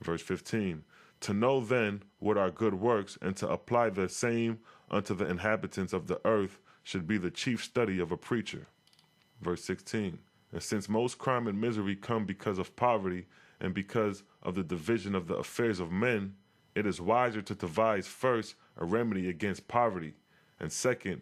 Verse 15. To know then what are good works, and to apply the same unto the inhabitants of the earth, should be the chief study of a preacher. Verse 16. And since most crime and misery come because of poverty, and because of the division of the affairs of men, it is wiser to devise first a remedy against poverty, and second,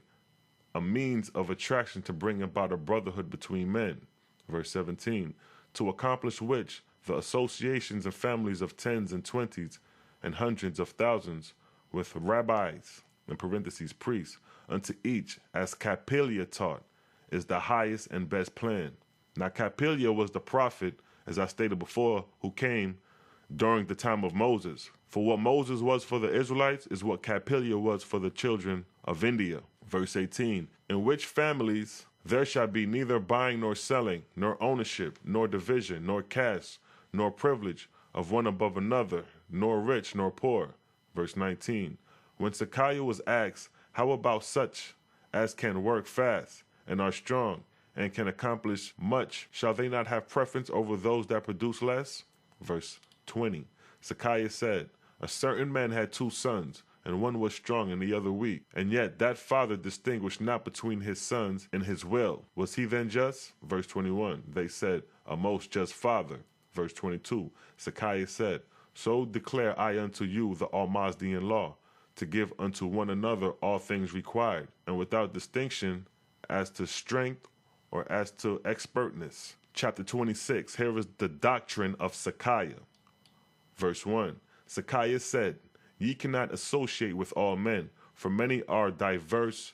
a means of attraction to bring about a brotherhood between men. Verse 17. To accomplish which, the associations and families of tens and twenties and hundreds of thousands, with rabbis, in parentheses, priests, unto each, as Kapilya taught, is the highest and best plan. Now Kapilya was the prophet, as I stated before, who came during the time of Moses. For what Moses was for the Israelites is what Kapilya was for the children of India. Verse 18, in which families there shall be neither buying nor selling, nor ownership, nor division, nor caste, nor privilege of one above another, nor rich nor poor. Verse 19, when Sakaya was asked, how about such as can work fast and are strong and can accomplish much, shall they not have preference over those that produce less? Verse 20, Sakaya said, a certain man had 2 sons, and one was strong and the other weak. And yet that father distinguished not between his sons in his will. Was he then just? Verse 21, they said, a most just father. Verse 22, Sakaya said, so declare I unto you the Almazdian law, to give unto one another all things required, and without distinction as to strength or as to expertness. Chapter 26, here is the doctrine of Sakaya. Verse 1, Sakaya said, ye cannot associate with all men, for many are diverse,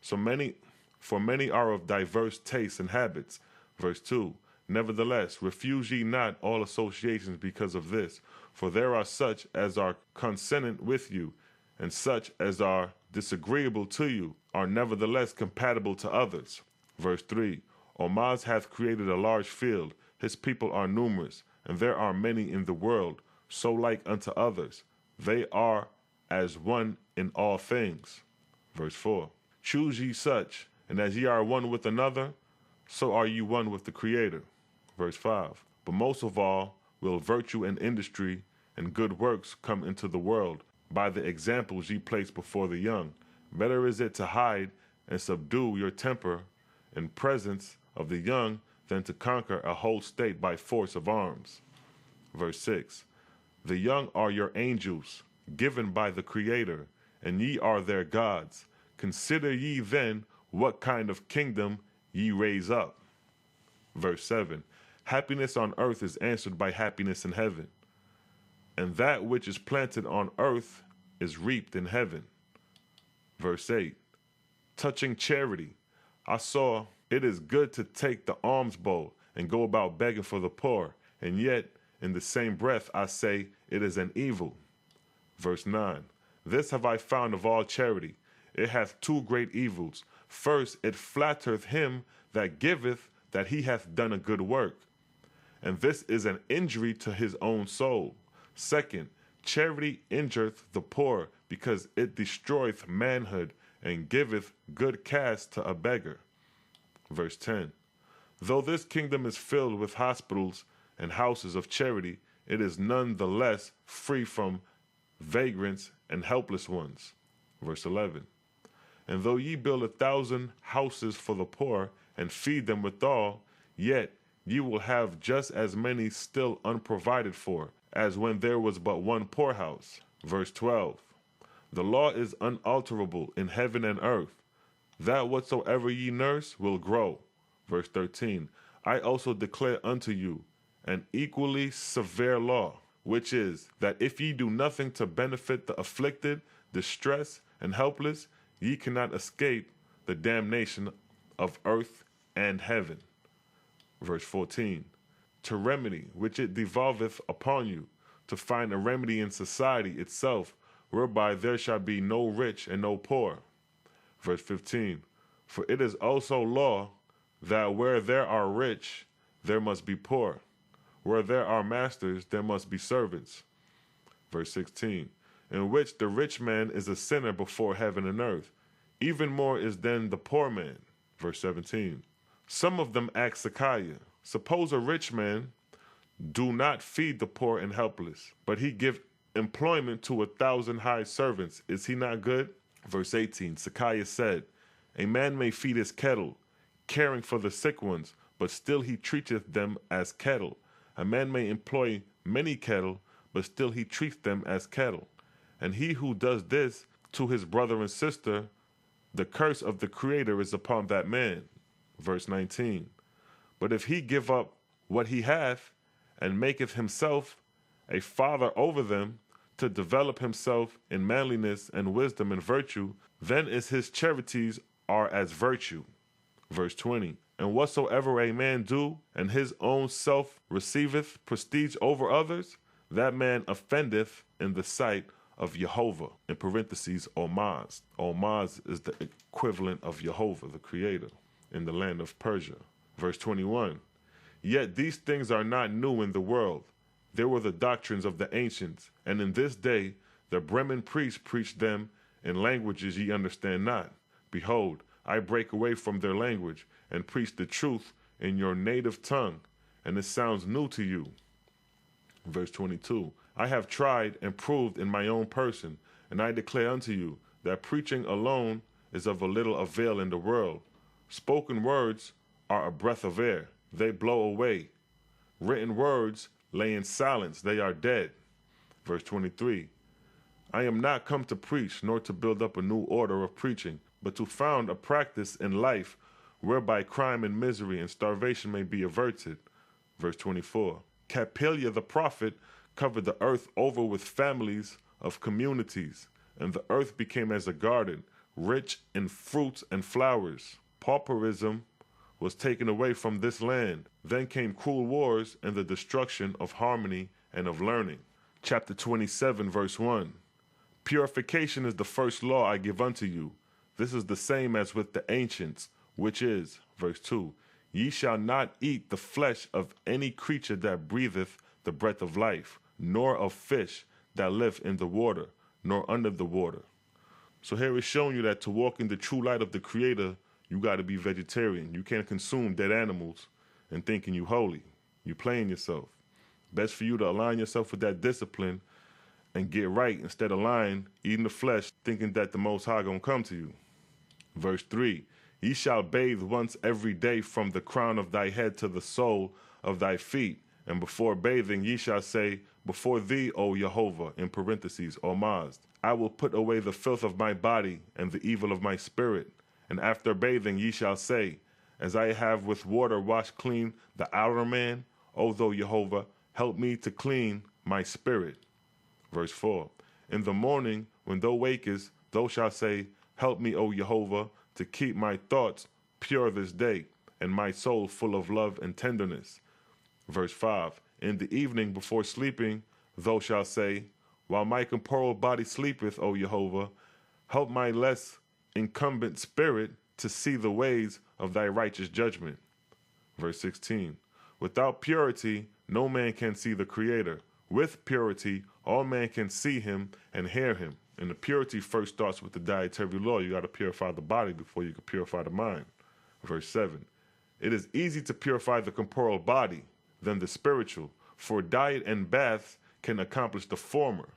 for many are of diverse tastes and habits. Verse 2, nevertheless, refuse ye not all associations because of this, for there are such as are consonant with you, and such as are disagreeable to you are nevertheless compatible to others. Verse 3, Omaz hath created a large field, his people are numerous, and there are many in the world, so like unto others. They are as one in all things. Verse 4, choose ye such, and as ye are one with another, so are ye one with the Creator. Verse 5, but most of all will virtue and industry and good works come into the world, by the examples ye place before the young. Better is it to hide and subdue your temper in presence of the young than to conquer a whole state by force of arms. Verse 6, the young are your angels, given by the Creator, and ye are their gods. Consider ye then what kind of kingdom ye raise up. Verse 7, happiness on earth is answered by happiness in heaven, and that which is planted on earth is reaped in heaven. Verse 8, touching charity, I saw it is good to take the alms bowl and go about begging for the poor, and yet in the same breath I say it is an evil. Verse 9, this have I found of all charity, it hath 2 great evils. First, it flattereth him that giveth that he hath done a good work, and this is an injury to his own soul. Second, charity injureth the poor, because it destroyeth manhood, and giveth good caste to a beggar. Verse 10, though this kingdom is filled with hospitals and houses of charity, it is none the less free from vagrants and helpless ones. Verse 11, and though ye build 1,000 houses for the poor, and feed them withal, yet ye will have just as many still unprovided for, as when there was but one poorhouse. Verse 12, the law is unalterable in heaven and earth, that whatsoever ye nurse will grow. Verse 13, I also declare unto you an equally severe law, which is, that if ye do nothing to benefit the afflicted, distressed, and helpless, ye cannot escape the damnation of earth and heaven. Verse 14, to remedy which it devolveth upon you, to find a remedy in society itself, whereby there shall be no rich and no poor. Verse 15, for it is also law that where there are rich, there must be poor. Where there are masters, there must be servants. Verse 16, in which the rich man is a sinner before heaven and earth, even more is than the poor man. Verse 17, some of them asked Sakaya, suppose a rich man Do not feed the poor and helpless, but he give employment to 1,000 hired servants. Is he not good? Verse 18, Sakaya said, a man may feed his cattle, caring for the sick ones, but still he treateth them as cattle. A man may employ many cattle, but still he treats them as cattle. And he who does this to his brother and sister, the curse of the Creator is upon that man. Verse 19, but if he give up what he hath, and maketh himself a father over them, to develop himself in manliness and wisdom and virtue, then is his charities are as virtue. Verse 20, and whatsoever a man do, and his own self receiveth prestige over others, that man offendeth in the sight of Jehovah, in parentheses, Oahspe. Oahspe is the equivalent of Jehovah, the Creator, in the land of Persia. Verse 21, yet these things are not new in the world. They were the doctrines of the ancients, and in this day the Bremen priests preach them in languages ye understand not. Behold, I break away from their language, and preach the truth in your native tongue, and it sounds new to you. Verse 22, I have tried and proved in my own person, and I declare unto you that preaching alone is of a little avail in the world. Spoken words are a breath of air, they blow away. Written words lay in silence, they are dead. Verse 23, I am not come to preach, nor to build up a new order of preaching, but to found a practice in life whereby crime and misery and starvation may be averted. Verse 24, Kapilya the prophet covered the earth over with families of communities, and the earth became as a garden, rich in fruits and flowers. Pauperism was taken away from this land. Then came cruel wars and the destruction of harmony and of learning. Chapter 27, verse 1. Purification is the first law I give unto you. This is the same as with the ancients, which is, verse 2, ye shall not eat the flesh of any creature that breatheth the breath of life, nor of fish that live in the water, nor under the water. So here it's showing you that to walk in the true light of the Creator, you got to be vegetarian. You can't consume dead animals and thinking you holy. You playing yourself. Best for you to align yourself with that discipline and get right instead of lying, eating the flesh, thinking that the Most High gonna come to you. Verse 3, ye shall bathe once every day from the crown of thy head to the sole of thy feet, and before bathing ye shall say, before thee, O Jehovah, in parentheses, Oahspe, I will put away the filth of my body and the evil of my spirit. And after bathing ye shall say, as I have with water washed clean the outer man, O thou Jehovah, help me to clean my spirit. Verse 4, in the morning when thou wakest, thou shalt say, help me, O Jehovah, to keep my thoughts pure this day, and my soul full of love and tenderness. Verse 5, in the evening before sleeping, thou shalt say, while my corporeal body sleepeth, O Jehovah, help my less incumbent spirit to see the ways of thy righteous judgment. Verse 16, without purity no man can see the Creator. With purity all man can see him and hear him. And the purity first starts with the dietary law. You got to purify the body before you can purify the mind. Verse 7, it is easy to purify the corporeal body than the spiritual, for diet and baths can accomplish the former.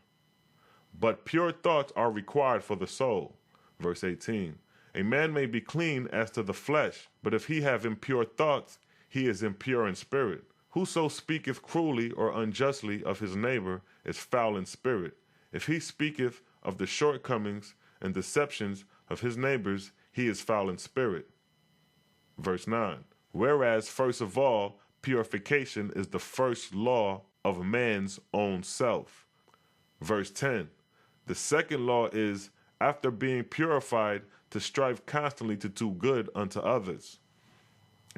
But pure thoughts are required for the soul. Verse 18, a man may be clean as to the flesh, but if he have impure thoughts, he is impure in spirit. Whoso speaketh cruelly or unjustly of his neighbor is foul in spirit. If he speaketh of the shortcomings and deceptions of his neighbors, he is foul in spirit. Verse 9, whereas first of all, purification is the first law of man's own self. Verse 10, the second law is, after being purified, to strive constantly to do good unto others.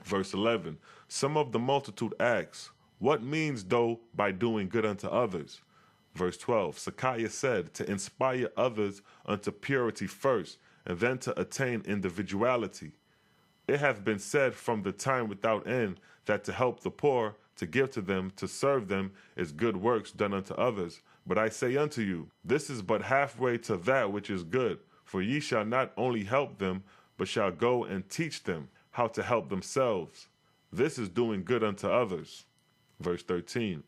Verse 11, some of the multitude asks, what means thou by doing good unto others? Verse 12, Shakya said, to inspire others unto purity first, and then to attain individuality. It hath been said from the time without end that to help the poor, to give to them, to serve them, is good works done unto others. But I say unto you, this is but halfway to that which is good. For ye shall not only help them, but shall go and teach them how to help themselves. This is doing good unto others. Verse 13.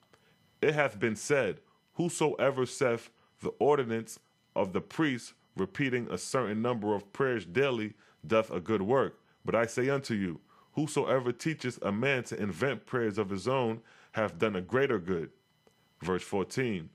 It hath been said, whosoever saith the ordinance of the priest, repeating a certain number of prayers daily, doth a good work. But I say unto you, whosoever teacheth a man to invent prayers of his own, hath done a greater good. Verse 14.